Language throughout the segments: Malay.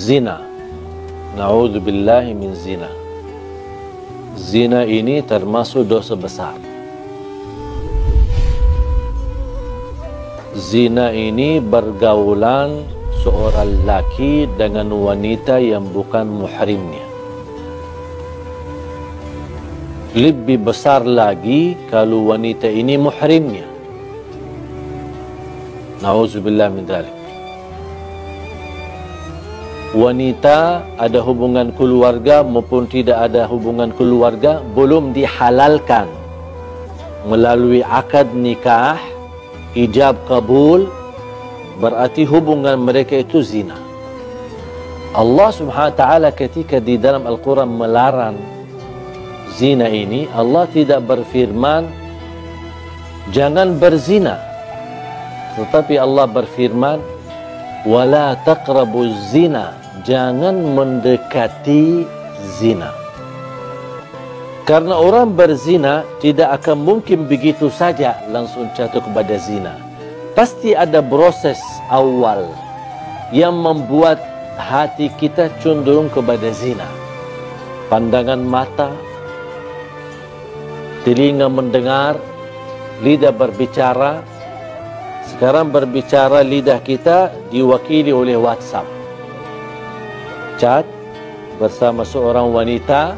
zina. Na'udzubillahi min zina. Zina ini termasuk dosa besar. Zina ini bergaulan seorang laki dengan wanita yang bukan muhrimnya. Lebih besar lagi kalau wanita ini muhrimnya. Na'udzubillah min dzalik. Wanita ada hubungan keluarga maupun tidak ada hubungan keluarga belum dihalalkan melalui akad nikah, ijab kabul, berarti hubungan mereka itu zina. Allah Subhanahu wa taala ketika di dalam Al-Quran melarang zina ini, Allah tidak berfirman jangan berzina, tetapi Allah berfirman wala taqrabuz zina, jangan mendekati zina. Karena orang berzina tidak akan mungkin begitu saja langsung jatuh kepada zina. Pasti ada proses awal yang membuat hati kita cenderung kepada zina. Pandangan mata, telinga mendengar, lidah berbicara. Sekarang berbicara lidah kita diwakili oleh WhatsApp. Chat bersama seorang wanita,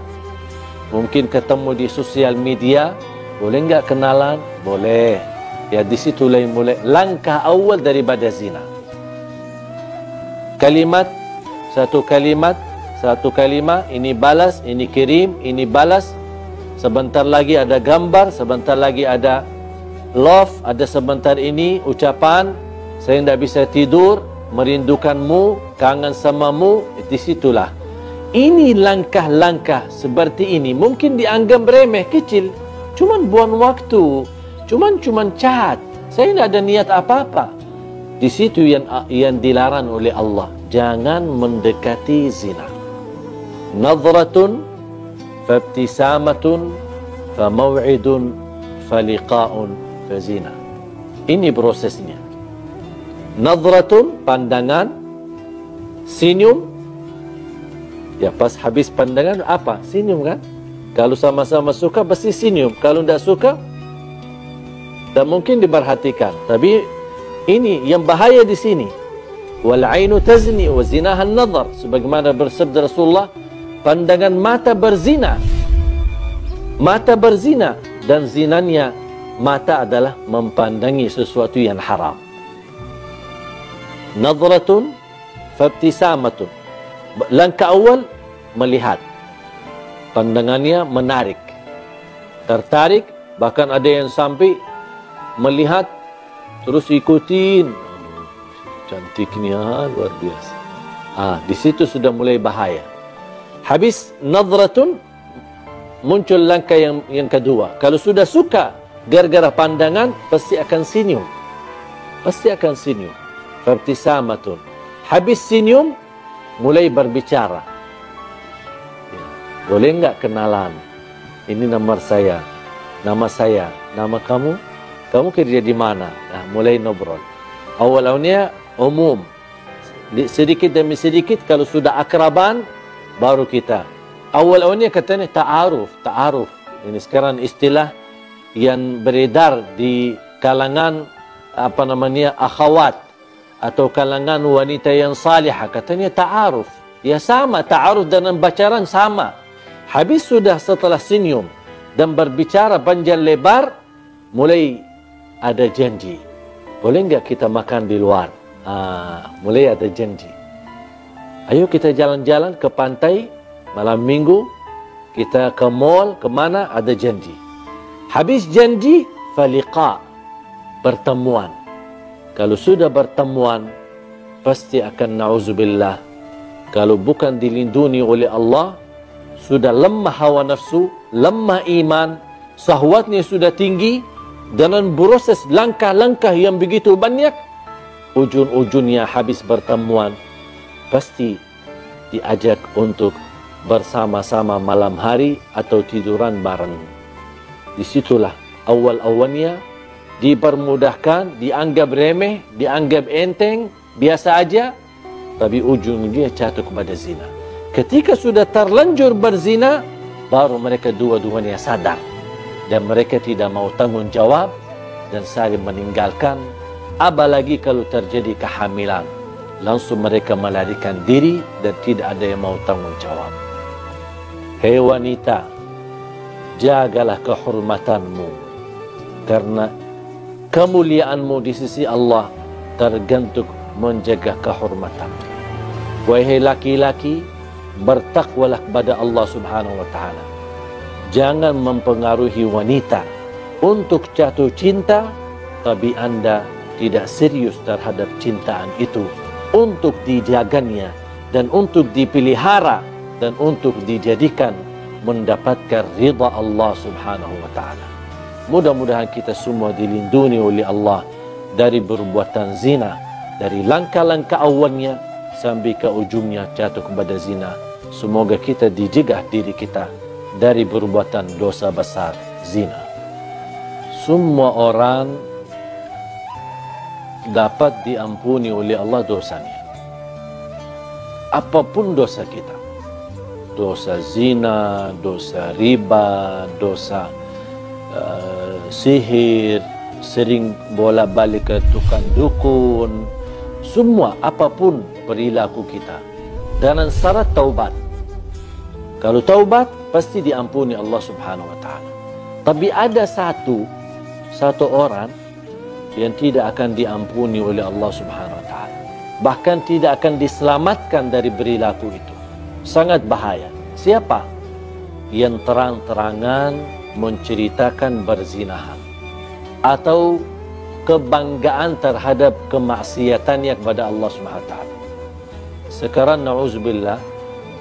mungkin ketemu di sosial media, boleh enggak kenalan? Boleh. Ya di situ mulai langkah awal daripada zina. Kalimat, satu kalimat, ini balas, ini kirim, ini balas. Sebentar lagi ada gambar, sebentar lagi ada love, ada sebentar ini ucapan, saya tidak bisa tidur, merindukanmu, kangen samamu. Disitulah. Ini langkah-langkah seperti ini mungkin dianggap remeh, kecil, cuman buang waktu, cuman chat, saya tidak ada niat apa-apa. Di situ yang dilarang oleh Allah, jangan mendekati zina. Nadratun fabtisamatun famaw'idun faliqa'un fazina. Ini prosesnya. Nadratun, pandangan, senyum. Ya pas habis pandangan apa? Senyum kan? Kalau sama-sama suka pasti senyum. Kalau tidak suka, tak mungkin diperhatikan. Tapi ini yang bahaya di sini. Wal ainu tazni wa zinaha an-nadhar. Sebagaimana bersabda Rasulullah, pandangan mata berzina. Mata berzina, dan zinanya mata adalah mempandangi sesuatu yang haram. Nadratun fabtisamatun. Langkah awal melihat, pandangannya menarik, tertarik, bahkan ada yang sampai melihat terus ikutin, cantiknya luar biasa. Di situ sudah mulai bahaya. Habis nadratun, muncul langkah yang kedua. Kalau sudah suka gara-gara pandangan, pasti akan senyum, pasti akan senyum. Fabtisamatun. Habis senyum, mulai berbicara. Ya. Boleh enggak kenalan? Ini nomor saya, nama saya, nama kamu kerja di mana? Nah, mulai ngobrol. Awalnya umum, sedikit demi sedikit. Kalau sudah akraban, baru kita. Awalnya katanya ta'aruf. Ini sekarang istilah yang beredar di kalangan akhwat atau kalangan wanita yang salihah, katanya ta'aruf. Ya sama, ta'aruf dan pacaran sama. Habis sudah setelah senyum dan berbicara panjang lebar, mulai ada janji. Boleh enggak kita makan di luar? Mulai ada janji. Ayo kita jalan-jalan ke pantai malam minggu, kita ke mall, kemana, ada janji. Habis janji, faliqa, pertemuan. Kalau sudah bertemuan, pasti akan na'udzubillah. Kalau bukan dilindungi oleh Allah, sudah lemah hawa nafsu, lemah iman, syahwatnya sudah tinggi, dengan proses langkah-langkah yang begitu banyak, ujung-ujungnya habis bertemuan, pasti diajak untuk bersama-sama malam hari atau tiduran bareng. Disitulah awal-awalnya dipermudahkan, dianggap remeh, dianggap enteng, biasa aja. tapi ujungnya jatuh kepada zina. Ketika sudah terlanjur berzina, baru mereka dua-duanya sadar dan mereka tidak mau tanggung jawab dan saling meninggalkan. Apalagi kalau terjadi kehamilan, langsung mereka melarikan diri dan tidak ada yang mau tanggung jawab. Hei wanita, jagalah kehormatanmu, karena kemuliaanmu di sisi Allah tergantung menjaga kehormatanmu. Wahai laki-laki, bertakwalah kepada Allah Subhanahu wa taala. Jangan mempengaruhi wanita untuk jatuh cinta, tapi Anda tidak serius terhadap cintaan itu untuk dijaganya dan untuk dipelihara dan untuk dijadikan mendapatkan ridha Allah Subhanahu wa taala. Mudah-mudahan kita semua dilindungi oleh Allah dari perbuatan zina, dari langkah-langkah awalnya sampai ke ujungnya jatuh kepada zina. Semoga kita dijegah diri kita dari perbuatan dosa besar zina. Semua orang dapat diampuni oleh Allah dosanya. Apapun dosa kita, dosa zina, dosa riba, dosa sihir, sering bolak-balik ke tukang dukun, semua apapun perilaku kita, dengan syarat taubat. Kalau taubat pasti diampuni Allah Subhanahu wa taala. Tapi ada satu orang yang tidak akan diampuni oleh Allah Subhanahu wa taala. Bahkan tidak akan diselamatkan dari perilaku itu. Sangat bahaya. Siapa? Yang terang-terangan menceritakan berzinahan atau kebanggaan terhadap kemaksiatannya kepada Allah Subhanahu wa taala. Sekarang na'udzubillah,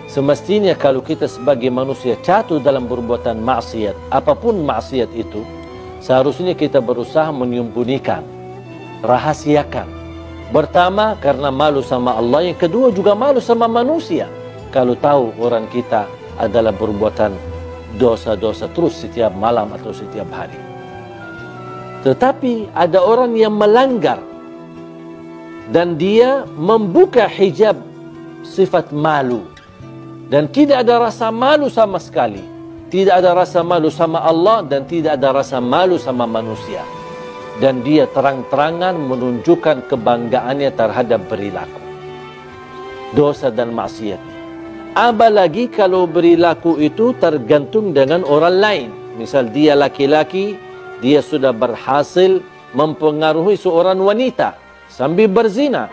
semestinya kalau kita sebagai manusia jatuh dalam perbuatan maksiat, apapun maksiat itu, seharusnya kita berusaha menyembunyikan, rahasiakan. Pertama, karena malu sama Allah. Yang kedua, juga malu sama manusia. Kalau tahu orang kita adalah perbuatan dosa-dosa terus setiap malam atau setiap hari. Tetapi ada orang yang melanggar dan dia membuka hijab sifat malu dan tidak ada rasa malu sama sekali. Tidak ada rasa malu sama Allah dan tidak ada rasa malu sama manusia. Dan dia terang-terangan menunjukkan kebanggaannya terhadap perilaku dosa dan maksiatnya. Apalagi kalau perilaku itu tergantung dengan orang lain. Misal dia laki-laki, dia sudah berhasil mempengaruhi seorang wanita sambil berzina.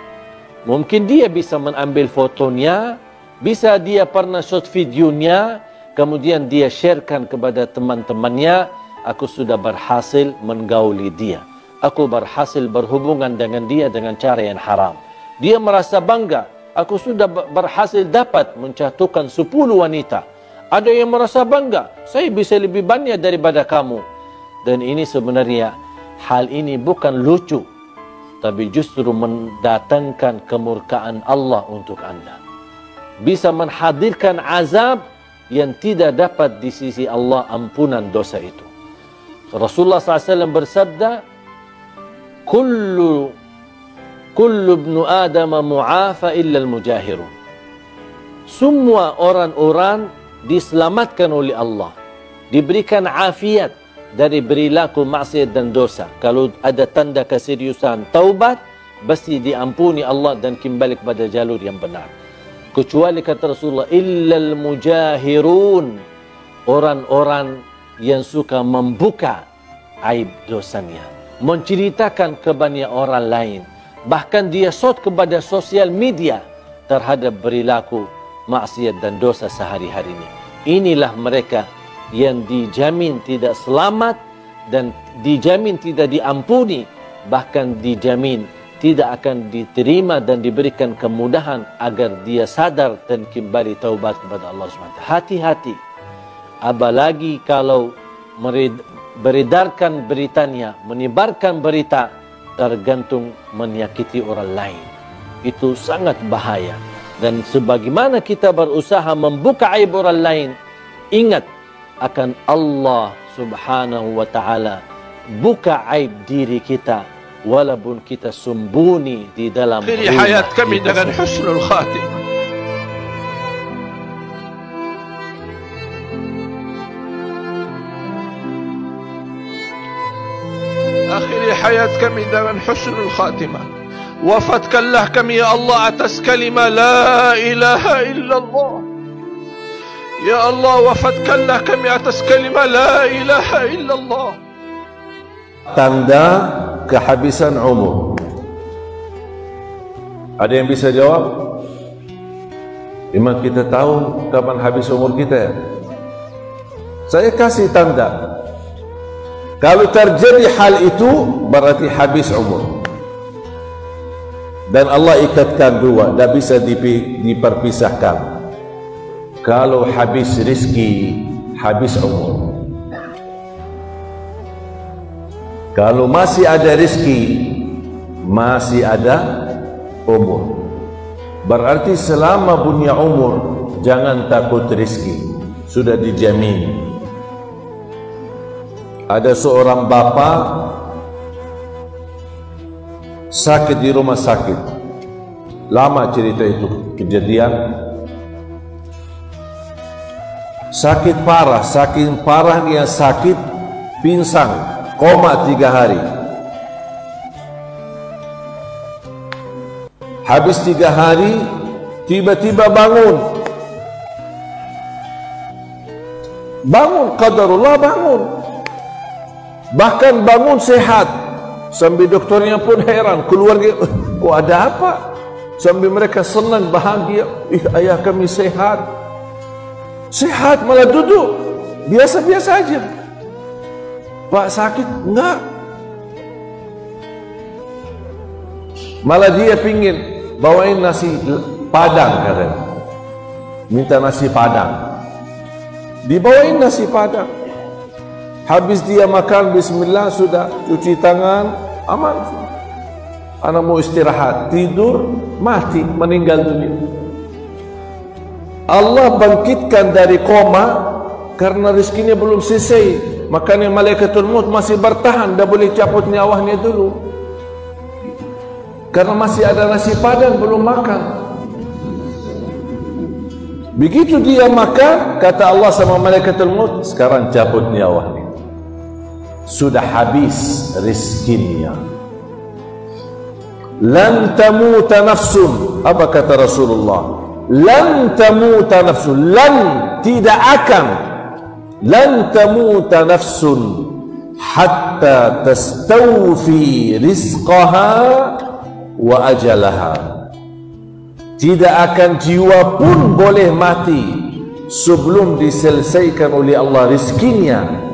Mungkin dia bisa mengambil fotonya, bisa dia pernah shot videonya, kemudian dia sharekan kepada teman-temannya, aku sudah berhasil menggauli dia. Aku berhasil berhubungan dengan dia dengan cara yang haram. Dia merasa bangga. Aku sudah berhasil dapat menjatuhkan 10 wanita. Ada yang merasa bangga. Saya bisa lebih banyak daripada kamu. Dan ini sebenarnya, hal ini bukan lucu. Tapi justru mendatangkan kemurkaan Allah untuk Anda. Bisa menghadirkan azab yang tidak dapat di sisi Allah ampunan dosa itu. Rasulullah SAW bersabda, Kullu ibnu Adam mu'afa illa al-mujahirun. Semua orang-orang diselamatkan oleh Allah, diberikan afiat dari perilaku maksiat dan dosa. Kalau ada tanda keseriusan taubat, pasti diampuni Allah dan kembali kepada jalur yang benar. Kecuali kata Rasulullah, illa al-mujahirun, orang-orang yang suka membuka aib dosanya, menceritakan kepada orang lain, bahkan dia shot kepada sosial media terhadap perilaku maksiat dan dosa sehari-harinya. Inilah mereka yang dijamin tidak selamat dan dijamin tidak diampuni, bahkan dijamin tidak akan diterima dan diberikan kemudahan agar dia sadar dan kembali taubat kepada Allah SWT. Hati-hati, apalagi kalau beredarkan beritanya, menyebarkan berita tergantung menyakiti orang lain. Itu sangat bahaya. Dan sebagaimana kita berusaha membuka aib orang lain, ingat akan Allah Subhanahu wa ta'ala buka aib diri kita walaupun kita sembunyi di dalam akhiri rumah hayat kami kita dengan sendiri. husnul khatimah. akhiri hayat kami dengan husnul khatimah. Wafatkanlah kami ya Allah atas kalimah la ilaha illallah. Ya Allah, wafatkanlah kami atas kalimah la ilaha illallah. Tanda kehabisan umur. Ada yang bisa jawab? Memang kita tahu kapan habis umur kita ya? Saya kasih tanda. Kalau terjadi hal itu berarti habis umur. Dan Allah ikatkan dua, tidak bisa diperpisahkan. Kalau habis rezeki, habis umur. Kalau masih ada rezeki, masih ada umur. Berarti selama punya umur, jangan takut rezeki, sudah dijamin. Ada seorang bapa sakit di rumah sakit. Lama cerita itu kejadian. Sakit parah, saking parahnya sakit, pingsan, koma 3 hari. Habis 3 hari, tiba-tiba bangun. Bangun, qadarullah bangun. Bahkan bangun sehat. Sambil doktornya pun heran, keluarga, kok ada apa? Sambil mereka senang, bahagia. Ayah kami sehat. Sehat malah duduk. Biasa-biasa aja. Pak sakit? Enggak. Malah dia pingin bawain nasi padang katanya. Minta nasi padang. Dibawain nasi padang. Habis dia makan, bismillah, sudah cuci tangan, aman. Anak mau istirahat, tidur, mati, meninggal dunia. Allah bangkitkan dari koma karena rezekinya belum selesai. Makanya malaikatul maut masih bertahan, dah boleh cabut nyawanya dulu. Karena masih ada nasi padang belum makan. Begitu dia makan, kata Allah sama malaikatul maut, sekarang cabut nyawanya. Sudah habis rezekinya. Lan tamuta nafsun. Apa kata Rasulullah? Lan tamuta nafsun. Lan, tidak akan. Lan tamuta nafsun hatta tastawfi rizqaha wa ajalaha. Tidak akan jiwa pun boleh mati sebelum diselesaikan oleh Allah rizkinya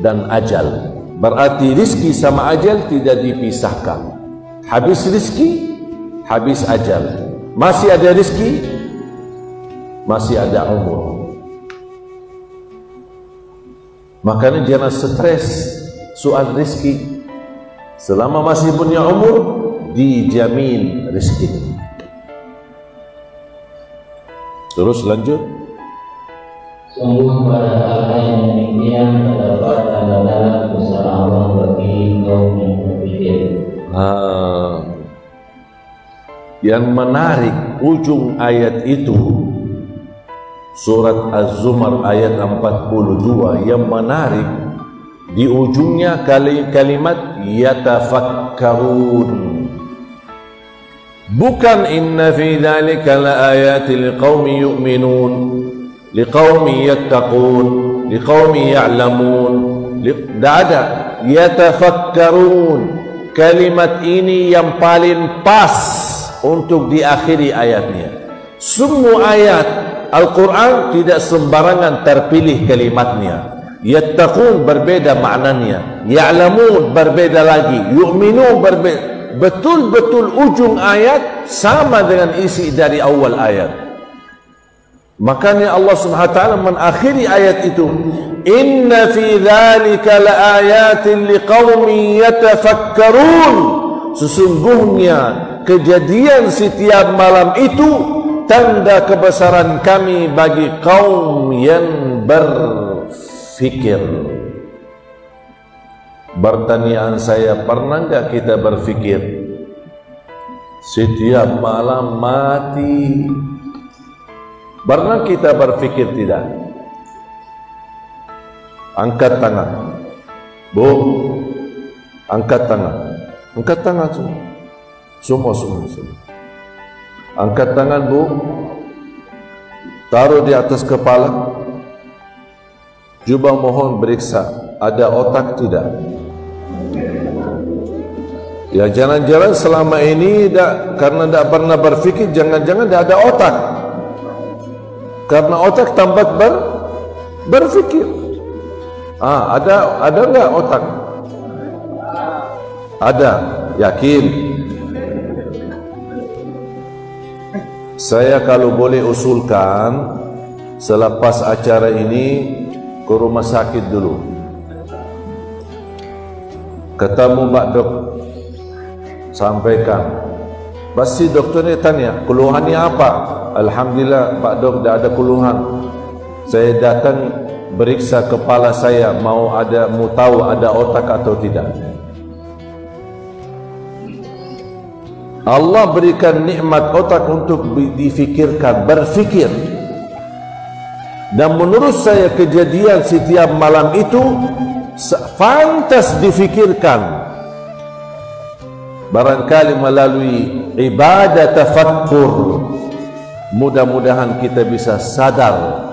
dan ajal. Berarti rizki sama ajal tidak dipisahkan. Habis rizki, habis ajal. Masih ada rizki, masih ada umur. Makanya jangan stres soal rizki. Selama masih punya umur, dijamin rizki. Terus lanjut. Sungguh pada kata yang demikian terdapat tanda-tanda besar Allah bagi kaum yang berpikir. Yang menarik ujung ayat itu, surat Az-Zumar ayat 42, yang menarik di ujungnya kalimat yatafakkarun. Bukan inna fi dzalika laayatin liqaumin yu'minun, liqaumin yattaqun, liqaumin ya'lamun. Tidak ada yatafakkarun. Kalimat ini yang paling pas untuk diakhiri ayatnya. Semua ayat Al-Quran tidak sembarangan terpilih kalimatnya. Yattaqun berbeda maknanya, ya'lamun berbeda lagi, yu'minun berbeda. Betul-betul ujung ayat sama dengan isi dari awal ayat. Makanya Allah Subhanahu wa taala mengakhiri ayat itu, inna fi dzalika laayatin liqaumin yatafakkarun. Sesungguhnya kejadian setiap malam itu tanda kebesaran kami bagi kaum yang berfikir. Pertanyaan saya, pernah enggak kita berfikir setiap malam mati? Pernah kita berfikir tidak? Angkat tangan. Bu, angkat tangan. Angkat tangan semua. Semua. Angkat tangan, Bu. Taruh di atas kepala. Cuba mohon periksa, ada otak tidak? Ya, jangan-jangan selama ini karena tidak pernah berfikir, jangan-jangan tidak ada otak. Karena otak tambat berfikir. Ada enggak otak? Ada, yakin? Saya kalau boleh usulkan, selepas acara ini ke rumah sakit dulu, ketemu Mbak Dok, sampaikan. Pasti doktornya tanya, keluhannya apa? Alhamdulillah Pak Dok, tidak ada keluhan. Saya datang beriksa kepala saya, mau tahu ada otak atau tidak. Allah berikan nikmat otak untuk difikirkan, berfikir. Dan menurut saya kejadian setiap malam itu fantas difikirkan. Barangkali melalui ibadah tafakkur, mudah-mudahan kita bisa sadar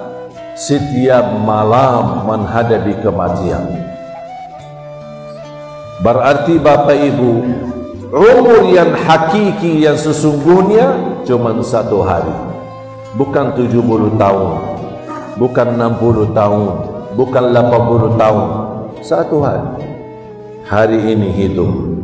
setiap malam menghadapi kematian. Berarti Bapak Ibu, umur yang hakiki, yang sesungguhnya cuma 1 hari. Bukan 70 tahun, bukan 60 tahun, bukan 80 tahun. 1 hari. Hari ini hidup.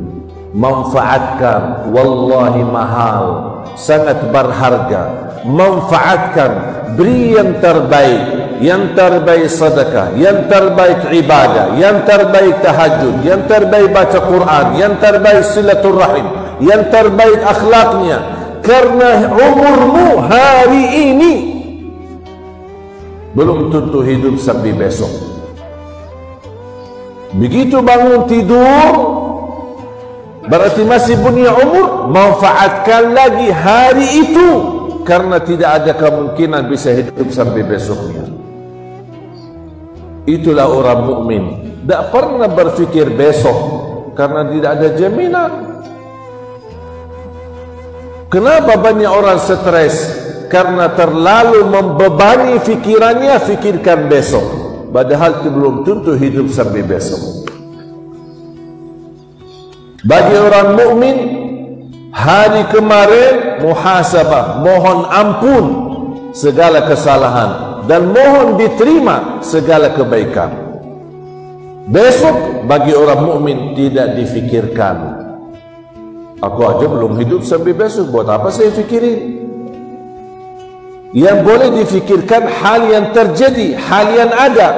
Manfaatkan, wallahi mahal, sangat berharga. Manfaatkan, beri yang terbaik. Yang terbaik sedekah, yang terbaik ibadah, yang terbaik tahajud, yang terbaik baca Quran, yang terbaik silaturahim, yang terbaik akhlaknya. Karena umurmu hari ini belum tentu hidup sampai besok. Begitu bangun tidur, berarti masih punya umur, manfaatkan lagi hari itu, karena tidak ada kemungkinan bisa hidup sampai besoknya. Itulah orang mukmin, tidak pernah berfikir besok, karena tidak ada jaminan. Kenapa banyak orang stres? Karena terlalu membebani fikirannya, fikirkan besok, padahal itu belum tentu hidup sampai besok. Bagi orang mukmin, hari kemarin muhasabah, mohon ampun segala kesalahan dan mohon diterima segala kebaikan. Besok bagi orang mukmin tidak difikirkan. Aku aja belum hidup sampai besok, buat apa saya fikirin? Yang boleh difikirkan hal yang terjadi, hal yang ada.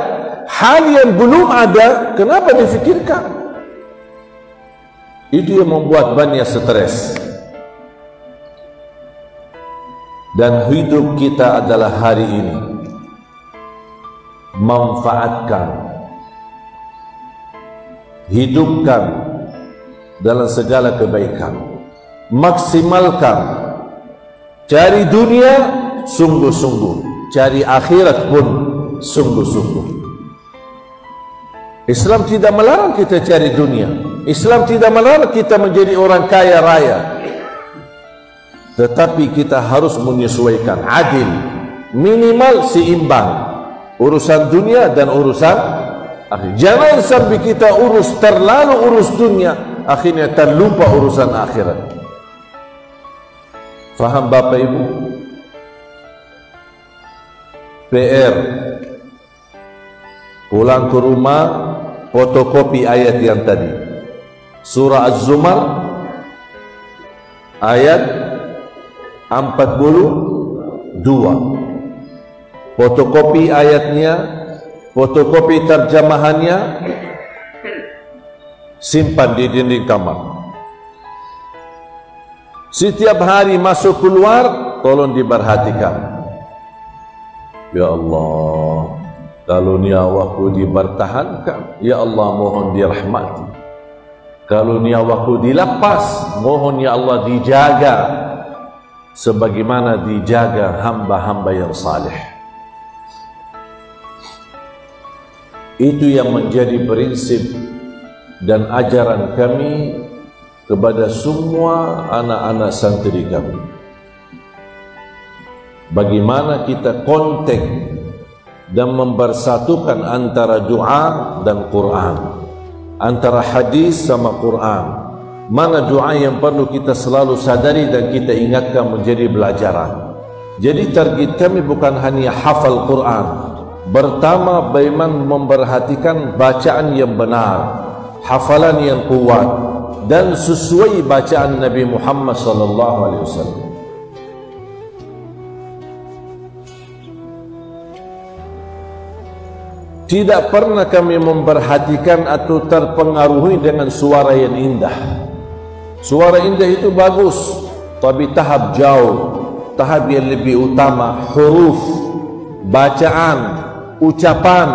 Hal yang belum ada, kenapa difikirkan? Itu yang membuat banyak stres. Dan hidup kita adalah hari ini. Manfaatkan, hidupkan dalam segala kebaikan, maksimalkan. Cari dunia sungguh-sungguh, cari akhirat pun sungguh-sungguh. Islam tidak melarang kita cari dunia, Islam tidak melarang kita menjadi orang kaya raya, tetapi kita harus menyesuaikan, adil, minimal seimbang urusan dunia dan urusan akhir. Jangan sampai kita terlalu urus dunia, akhirnya terlupa urusan akhirat. Faham Bapak Ibu? PR, pulang ke rumah, fotokopi ayat yang tadi, surah Az-Zumar ayat 42. Fotokopi ayatnya, fotokopi terjemahannya, simpan di dinding kamar. Setiap hari masuk keluar, tolong diperhatikan. Ya Allah, Kalau nyawaku dipertahankan, ya Allah mohon dirahmati. Kalau nyawaku dilepas, mohon ya Allah dijaga sebagaimana dijaga hamba-hamba yang saleh. Itu yang menjadi prinsip dan ajaran kami kepada semua anak-anak santri kami. Bagaimana kita kontak dan mempersatukan antara doa dan Quran, antara hadis sama Quran. Mana doa yang perlu kita selalu sadari dan kita ingatkan menjadi pelajaran. Jadi target kami bukan hanya hafal Quran, pertama bagaimana memperhatikan bacaan yang benar, hafalan yang kuat dan sesuai bacaan Nabi Muhammad sallallahu alaihi wasallam. Tidak pernah kami memperhatikan atau terpengaruhi dengan suara yang indah. Suara indah itu bagus, tapi tahap jauh, tahap yang lebih utama, huruf, bacaan, ucapan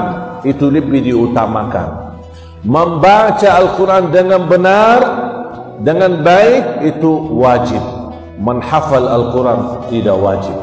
itu lebih diutamakan. Membaca Al-Quran dengan benar, dengan baik itu wajib. Menghafal Al-Quran tidak wajib.